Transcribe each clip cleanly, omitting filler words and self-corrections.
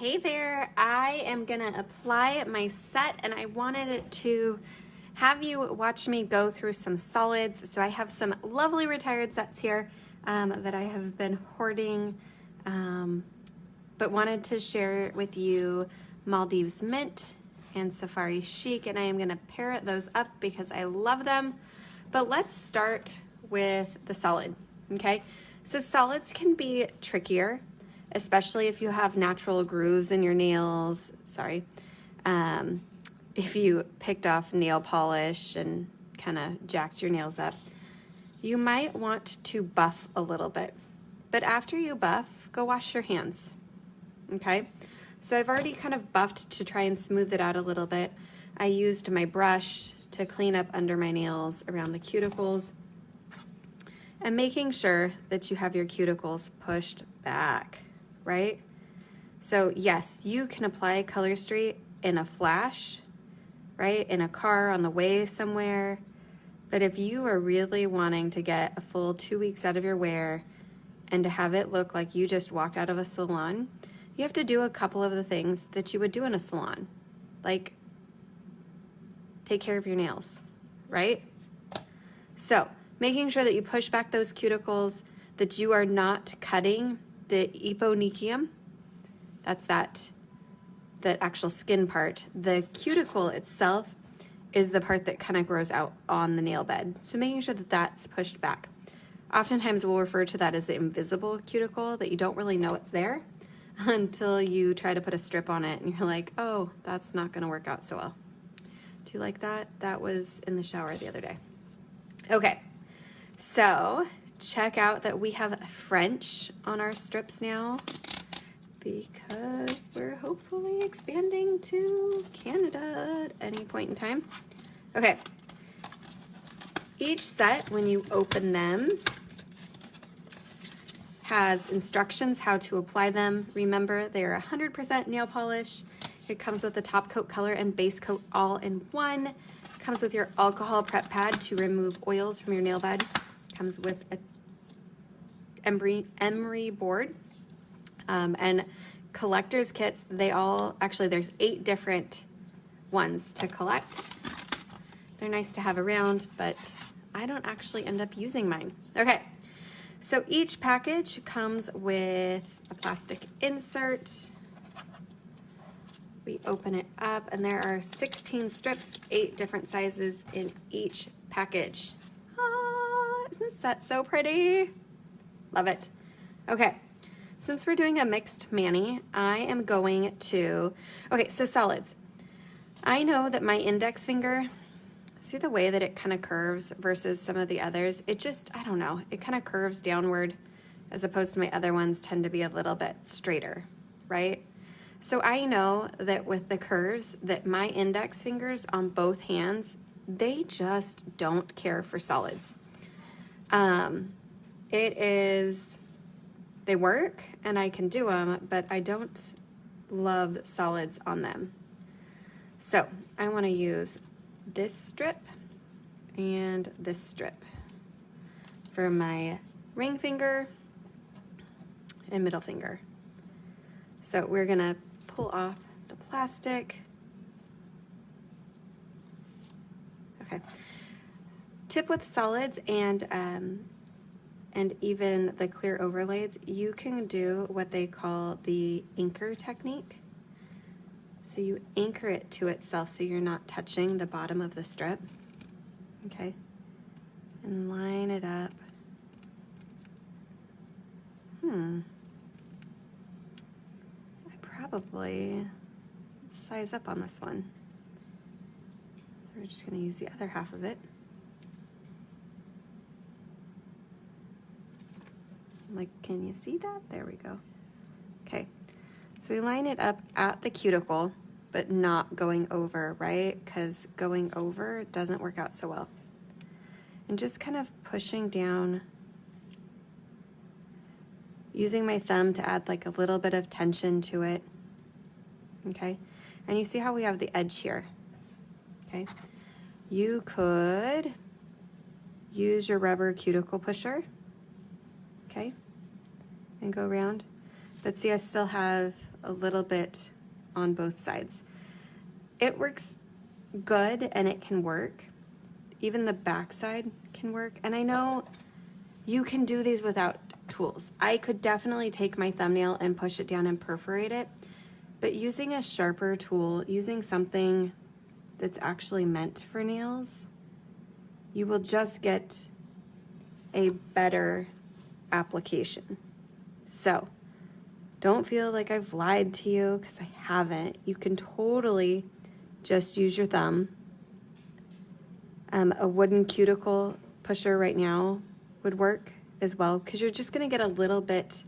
Hey there, I am gonna apply my set and I wanted it to have you watch me go through some solids. So I have some lovely retired sets here that I have been hoarding, but wanted to share with you Maldives Mint and Safari Chic, and I am gonna pair those up because I love them. But let's start with the solid, okay? So solids can be trickier, especially if you have natural grooves in your nails. If you picked off nail polish and kind of jacked your nails up, you might want to buff a little bit. But after you buff, go wash your hands, okay? So I've already kind of buffed to try and smooth it out a little bit. I used my brush to clean up under my nails around the cuticles and making sure that you have your cuticles pushed back, right? So yes, you can apply Color Street in a flash, right? In a car on the way somewhere. But if you are really wanting to get a full 2 weeks out of your wear and to have it look like you just walked out of a salon, you have to do a couple of the things that you would do in a salon, like take care of your nails, right? So making sure that you push back those cuticles, that you are not cutting the eponychium. That's that actual skin part. The cuticle itself is the part that kind of grows out on the nail bed. So making sure that that's pushed back. Oftentimes we'll refer to that as the invisible cuticle, that you don't really know it's there until you try to put a strip on it and you're like, oh, that's not gonna work out so well. Do you like that? That was in the shower the other day. Okay, so check out that we have French on our strips now because we're hopefully expanding to Canada at any point in time. Okay, each set, when you open them, has instructions how to apply them. Remember, they are 100% nail polish. It comes with the top coat color and base coat all in one. It comes with your alcohol prep pad to remove oils from your nail bed. It comes with a emery board and collector's kits. There's 8 different ones to collect. They're nice to have around, but I don't actually end up using mine. Okay. So each package comes with a plastic insert. We open it up and there are 16 strips, 8 different sizes in each package. Ah, isn't this set so pretty? Love it. Okay, since we're doing a mixed mani, I am going to, so solids. I know that my index finger, see the way that it kind of curves versus some of the others? It just, I don't know, it kind of curves downward as opposed to my other ones tend to be a little bit straighter, right? So I know that with the curves that my index fingers on both hands, they just don't care for solids. They work and I can do them, but I don't love solids on them. So I want to use this strip and this strip for my ring finger and middle finger. So we're gonna pull off the plastic. Okay. Tip with solids and even the clear overlays, you can do what they call the anchor technique. So you anchor it to itself so you're not touching the bottom of the strip, okay? And line it up. I probably size up on this one. So we're just gonna use the other half of it. Like, can you see that? There we go. Okay, so we line it up at the cuticle, but not going over, right? Because going over doesn't work out so well. And just kind of pushing down, using my thumb to add like a little bit of tension to it, okay? And you see how we have the edge here, okay? You could use your rubber cuticle pusher, okay? And go around. But see, I still have a little bit on both sides. It works good and it can work. Even the back side can work. And I know you can do these without tools. I could definitely take my thumbnail and push it down and perforate it, but using a sharper tool, using something that's actually meant for nails, you will just get a better application. So don't feel like I've lied to you, because I haven't. You can totally just use your thumb. A wooden cuticle pusher right now would work as well, because you're just going to get a little bit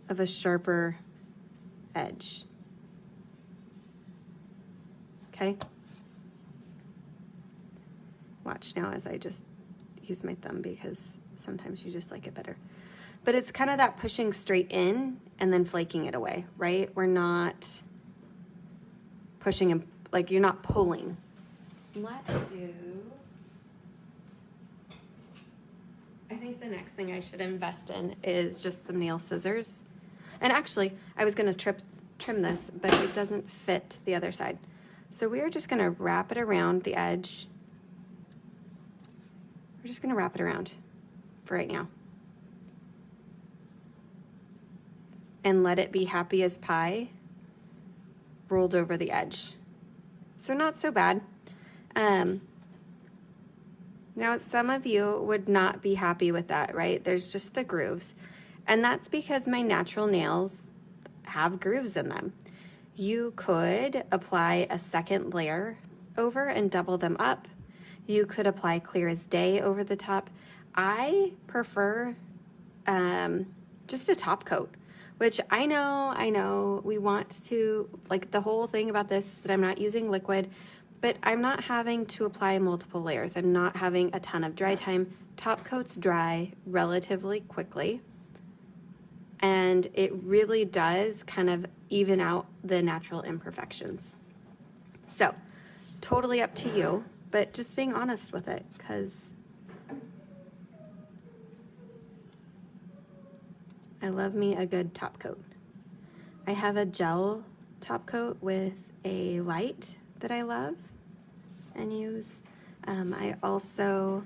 of a sharper edge. Okay? Watch now as I just use my thumb, because sometimes you just like it better. But it's kind of that pushing straight in and then flaking it away, right? We're not pushing and, like, you're not pulling. Let's do, I think the next thing I should invest in is just some nail scissors. And actually, I was going to trim this, but it doesn't fit the other side. So we are just going to wrap it around the edge. We're just going to wrap it around for right now. And let it be happy as pie rolled over the edge. So not so bad. Now some of you would not be happy with that, right? There's just the grooves. And that's because my natural nails have grooves in them. You could apply a second layer over and double them up. You could apply clear as day over the top. I prefer just a top coat, which I know we want to, like, the whole thing about this is that I'm not using liquid, but I'm not having to apply multiple layers. I'm not having a ton of dry time. Top coats dry relatively quickly, and it really does kind of even out the natural imperfections. So totally up to you, but just being honest with it, because I love me a good top coat. I have a gel top coat with a light that I love and use. I also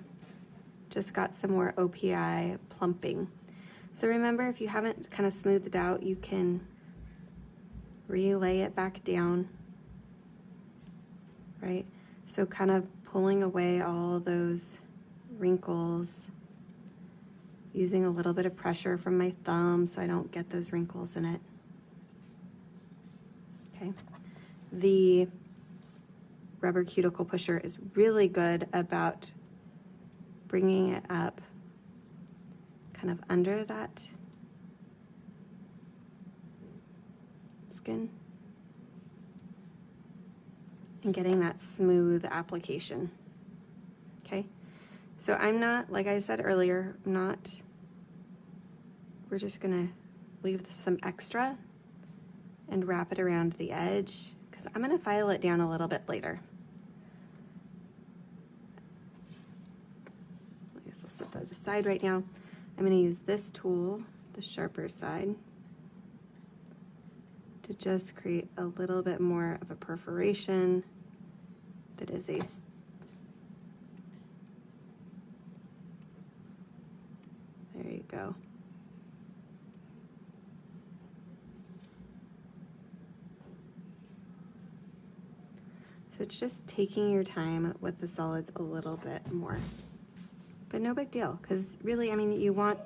just got some more OPI plumping. So remember, if you haven't kind of smoothed it out, you can relay it back down, right? So kind of pulling away all those wrinkles, using a little bit of pressure from my thumb so I don't get those wrinkles in it. Okay. The rubber cuticle pusher is really good about bringing it up kind of under that skin and getting that smooth application. Okay, so I'm not, like I said earlier, we're just gonna leave some extra and wrap it around the edge, because I'm gonna file it down a little bit later. I guess we'll set that aside right now. I'm gonna use this tool, the sharper side, to just create a little bit more of a perforation that is a there you go. So it's just taking your time with the solids a little bit more. But no big deal, because really, I mean, you want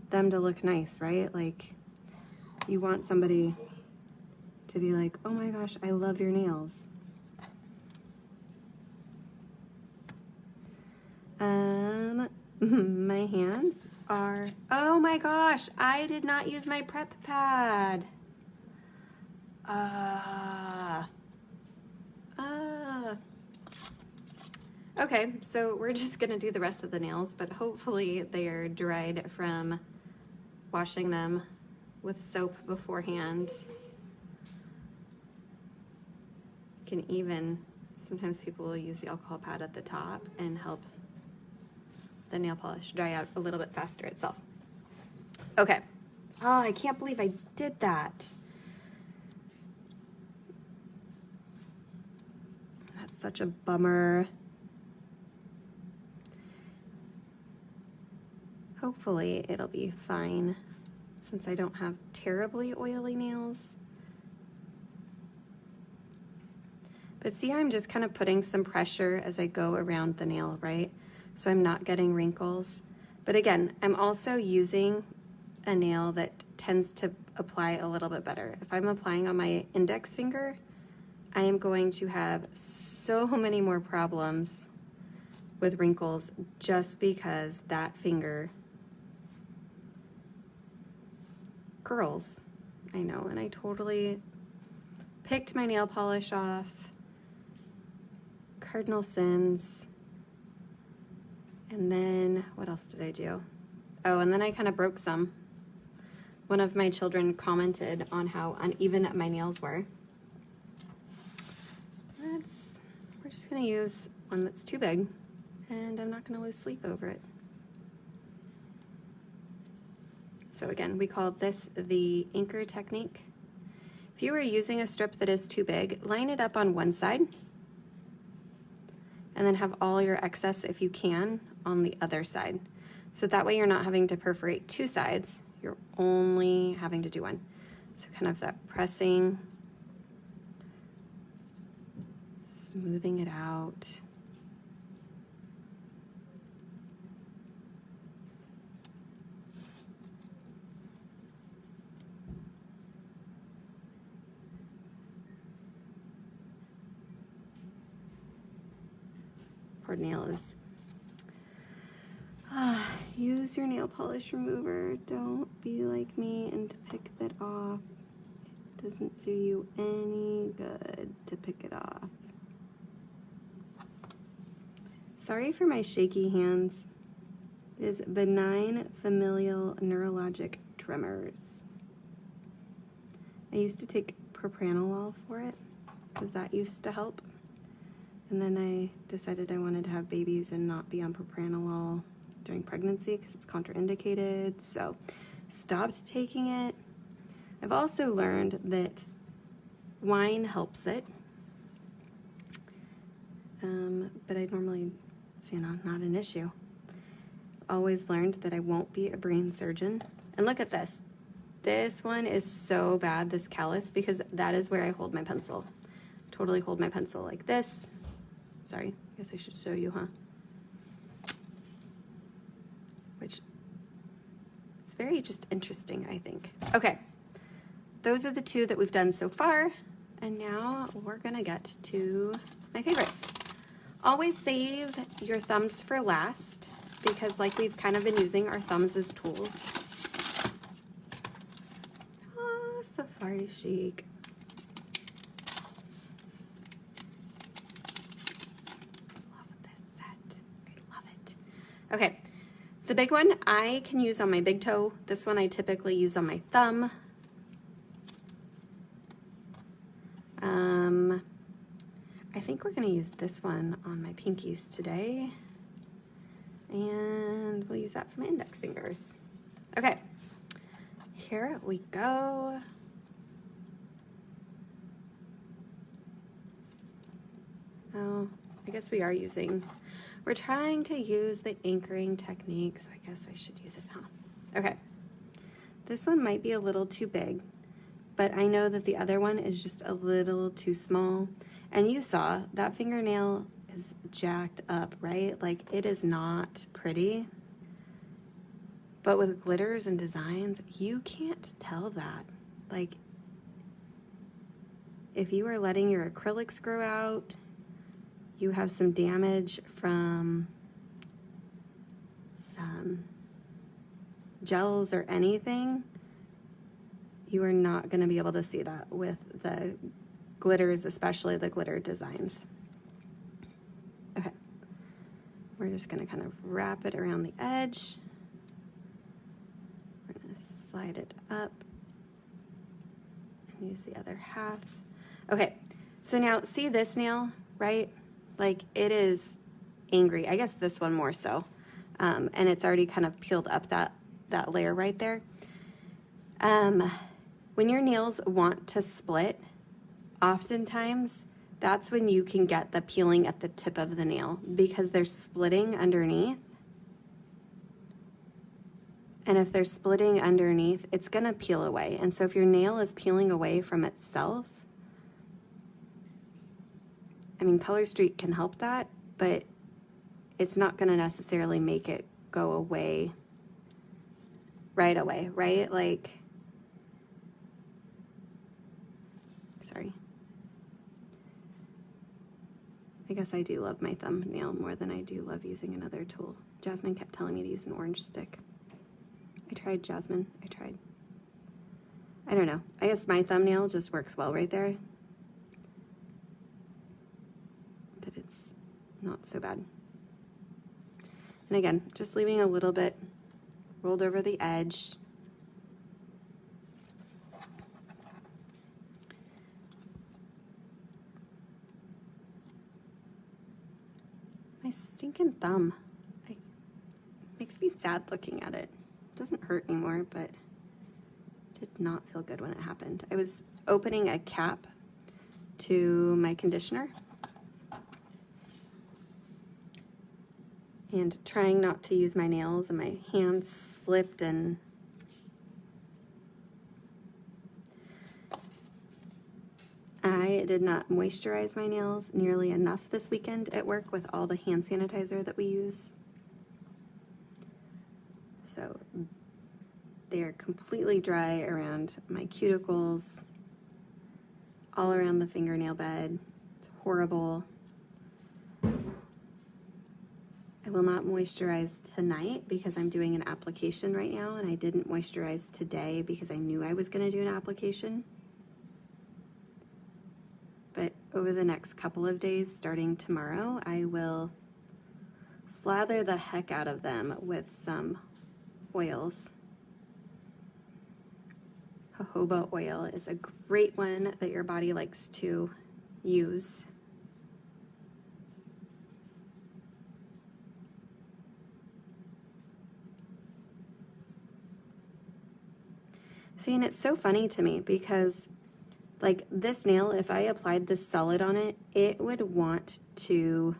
them to look nice, right? Like, you want somebody to be like, oh my gosh, I love your nails. My hands are, oh my gosh, I did not use my prep pad. Okay, so we're just gonna do the rest of the nails, but hopefully they are dried from washing them with soap beforehand. You can even, sometimes people will use the alcohol pad at the top and help the nail polish dry out a little bit faster itself. Okay, Oh, I can't believe I did that. That's such a bummer. Hopefully it'll be fine since I don't have terribly oily nails. But see, I'm just kind of putting some pressure as I go around the nail, right? So I'm not getting wrinkles. But again, I'm also using a nail that tends to apply a little bit better. If I'm applying on my index finger, I am going to have so many more problems with wrinkles just because that finger curls. I know, and I totally picked my nail polish off. Cardinal sins. And then what else did I do? Oh, and then I kind of broke some. One of my children commented on how uneven my nails were. We're just gonna use one that's too big, and I'm not gonna lose sleep over it. So again, we call this the anchor technique. If you were using a strip that is too big, line it up on one side, and then have all your excess, if you can, on the other side. So that way you're not having to perforate two sides, you're only having to do one. So kind of that pressing, smoothing it out. Poor nail is use your nail polish remover. Don't be like me and pick that off. It doesn't do you any good to pick it off. Sorry for my shaky hands. It is benign familial neurologic tremors. I used to take propranolol for it because that used to help. And then I decided I wanted to have babies and not be on propranolol during pregnancy because it's contraindicated, so stopped taking it. I've also learned that wine helps it, but I normally, it's, not an issue. Always learned that I won't be a brain surgeon. And look at this. This one is so bad, this callus, because that is where I hold my pencil. Totally hold my pencil like this. Sorry, I guess I should show you, huh? Which is very just interesting, I think. Okay, those are the two that we've done so far, and now we're gonna get to my favorites. Always save your thumbs for last, because like we've kind of been using our thumbs as tools. Oh, Safari Chic. Love this set, I love it. Okay. The big one I can use on my big toe. This one I typically use on my thumb. I think we're gonna use this one on my pinkies today. And we'll use that for my index fingers. Okay, here we go. Oh, I guess we are we're trying to use the anchoring technique, so I guess I should use it now. Okay, this one might be a little too big, but I know that the other one is just a little too small. And you saw that fingernail is jacked up, right? Like, it is not pretty. But with glitters and designs, you can't tell that. Like, if you are letting your acrylics grow out, you have some damage from gels or anything, you are not going to be able to see that with the glitters, especially the glitter designs. Okay, we're just going to kind of wrap it around the edge. We're going to slide it up and use the other half. Okay, so now see this nail, right? Like, it is angry. I guess this one more so. And it's already kind of peeled up that layer right there. When your nails want to split, oftentimes that's when you can get the peeling at the tip of the nail because they're splitting underneath. And if they're splitting underneath, it's gonna peel away. And so if your nail is peeling away from itself, I mean, Color Streak can help that, but it's not gonna necessarily make it go away right away, right? Like, sorry. I guess I do love my thumbnail more than I do love using another tool. Jasmine kept telling me to use an orange stick. I tried, Jasmine, I tried. I don't know, I guess my thumbnail just works well right there. But it's not so bad. And again, just leaving a little bit rolled over the edge. My stinking thumb, makes me sad looking at it. It doesn't hurt anymore, but did not feel good when it happened. I was opening a cap to my conditioner and trying not to use my nails, and my hands slipped, and I did not moisturize my nails nearly enough this weekend at work with all the hand sanitizer that we use. So they are completely dry around my cuticles, all around the fingernail bed. It's horrible. I will not moisturize tonight because I'm doing an application right now, and I didn't moisturize today because I knew I was going to do an application. But over the next couple of days, starting tomorrow, I will slather the heck out of them with some oils. Jojoba oil is a great one that your body likes to use. See, and it's so funny to me because like this nail, if I applied this solid on it, it would want to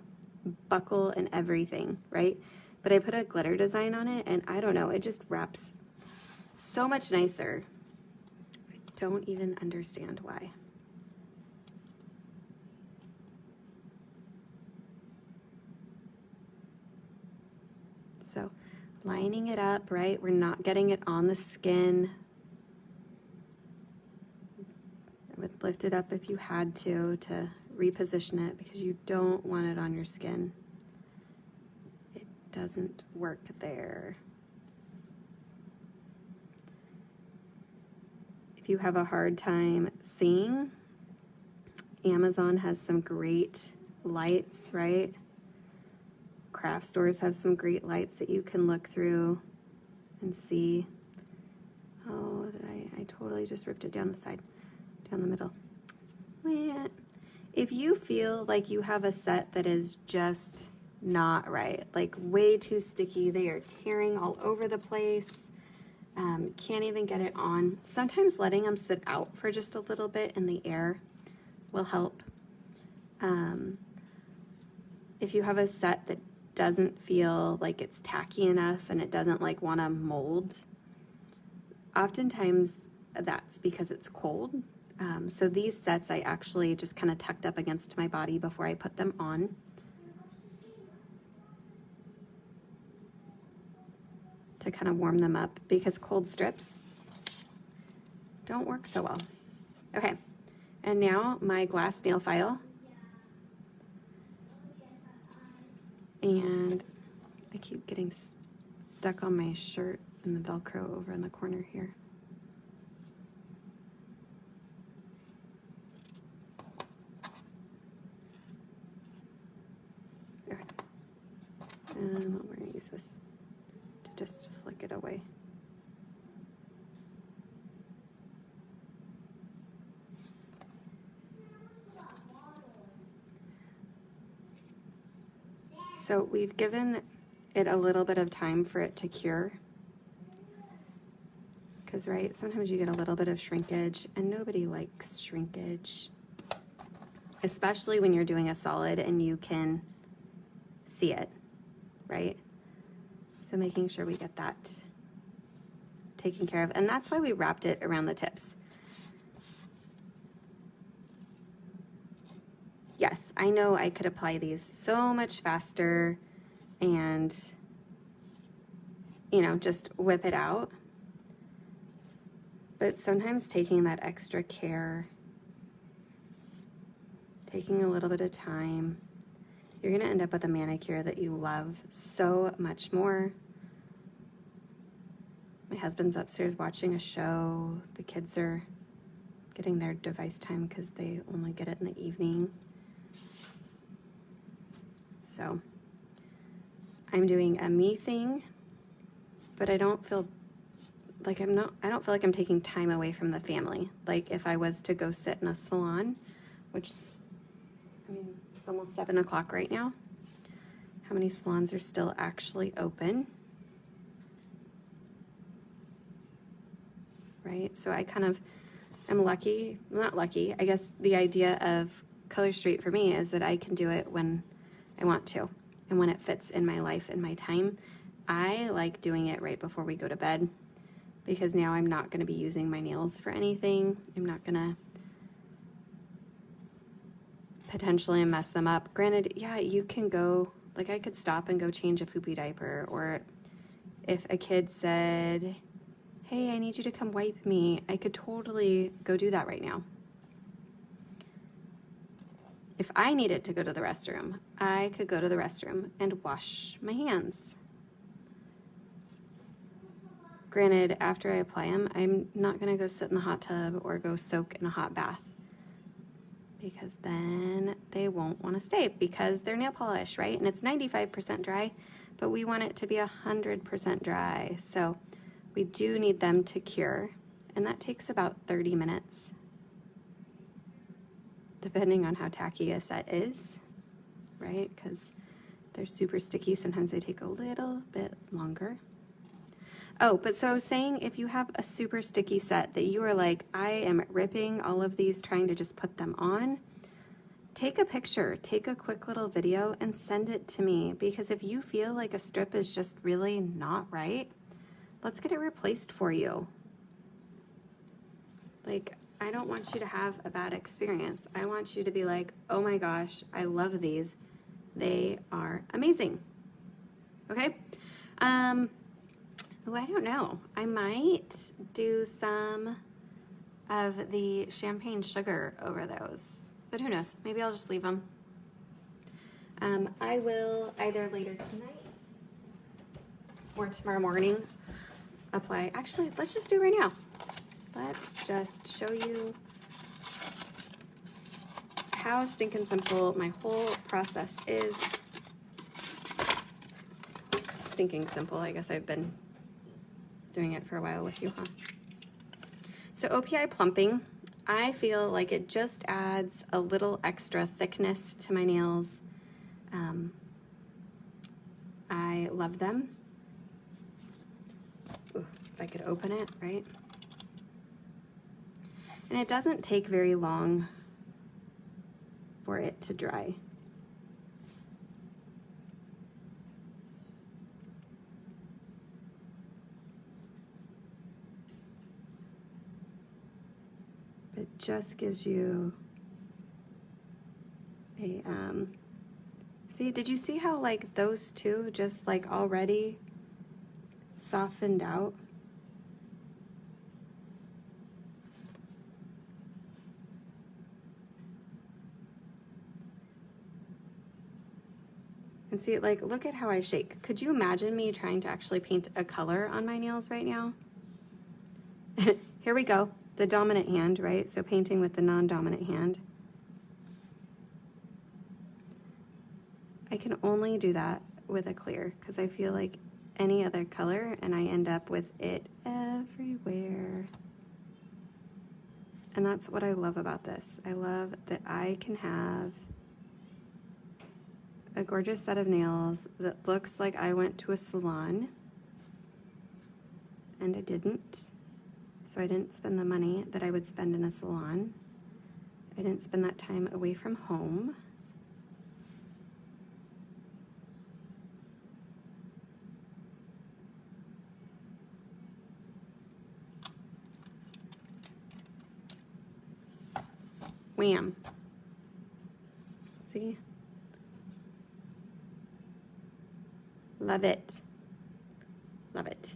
buckle and everything, right? But I put a glitter design on it, and I don't know, it just wraps so much nicer. I don't even understand why. So lining it up, right? We're not getting it on the skin. I would lift it up if you had to reposition it because you don't want it on your skin. It doesn't work there. If you have a hard time seeing, Amazon has some great lights, right? Craft stores have some great lights that you can look through and see. Oh, I totally just ripped it down the side, down the middle. If you feel like you have a set that is just not right, like way too sticky, they are tearing all over the place, can't even get it on, sometimes letting them sit out for just a little bit in the air will help. If you have a set that doesn't feel like it's tacky enough and it doesn't like want to mold, oftentimes that's because it's cold. So these sets I actually just kind of tucked up against my body before I put them on. To kind of warm them up because cold strips don't work so well. Okay, and now my glass nail file. And I keep getting stuck on my shirt and the Velcro over in the corner here. Okay. And we're going to use this to just flick it away. So we've given it a little bit of time for it to cure, Because, right, sometimes you get a little bit of shrinkage, and nobody likes shrinkage, especially when you're doing a solid and you can see it, right? So making sure we get that taken care of. And that's why we wrapped it around the tips. Yes, I know I could apply these so much faster and, you know, just whip it out. But sometimes taking that extra care, taking a little bit of time, you're gonna end up with a manicure that you love so much more. My husband's upstairs watching a show. The kids are getting their device time because they only get it in the evening. So I'm doing a me thing, but I don't feel like I don't feel like I'm taking time away from the family. Like if I was to go sit in a salon, which, I mean, it's almost 7 o'clock right now. How many salons are still actually open? Right, so I kind of am lucky, not lucky, I guess the idea of Color Street for me is that I can do it when I want to and when it fits in my life and my time. I like doing it right before we go to bed because now I'm not going to be using my nails for anything. I'm not going to potentially mess them up. Granted, yeah, you can go, like I could stop and go change a poopy diaper, or if a kid said, hey, I need you to come wipe me, I could totally go do that right now. If I needed to go to the restroom, I could go to the restroom and wash my hands. Granted, after I apply them, I'm not gonna go sit in the hot tub or go soak in a hot bath because then they won't wanna stay because they're nail polish, right? And it's 95% dry, but we want it to be 100% dry. So we do need them to cure, and that takes about 30 minutes, depending on how tacky a set is, right? Because they're super sticky, sometimes they take a little bit longer. Oh, but so I was saying, if you have a super sticky set that you are like, I am ripping all of these trying to just put them on, take a picture, take a quick little video and send it to me, because if you feel like a strip is just really not right, let's get it replaced for you. Like, I don't want you to have a bad experience. I want you to be like, oh my gosh, I love these. They are amazing. Okay? Oh, I don't know. I might do some of the champagne sugar over those, but who knows? Maybe I'll just leave them. I will either later tonight or tomorrow morning apply. Actually, let's just do it right now. Let's just show you how stinking simple my whole process is. Stinking simple. I guess I've been doing it for a while with you, huh? So OPI plumping, I feel like it just adds a little extra thickness to my nails. I love them. Ooh, if I could open it, right? And it doesn't take very long for it to dry. It just gives you a, see, did you see how like those two just like already softened out? And see, like, look at how I shake. Could you imagine me trying to actually paint a color on my nails right now? Here we go, the dominant hand, right? So painting with the non-dominant hand. I can only do that with a clear because I feel like any other color and I end up with it everywhere. And that's what I love about this. I love that I can have a gorgeous set of nails that looks like I went to a salon, and I didn't. So I didn't spend the money that I would spend in a salon. I didn't spend that time away from home. Wham. See? Love it. Love it.